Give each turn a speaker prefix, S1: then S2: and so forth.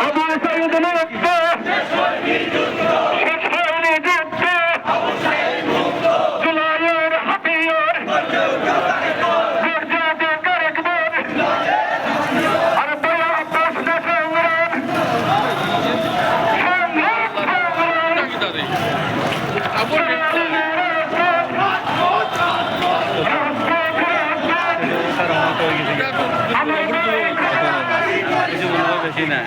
S1: আমার শহীদের রক্ত শেষ হয়নি যুদ্ধ, জুলাইয়ের হাতিয়ার মর্যাদা কারেকবার আর বয়া প্রশ্ন সংগ্রাম
S2: বেশি না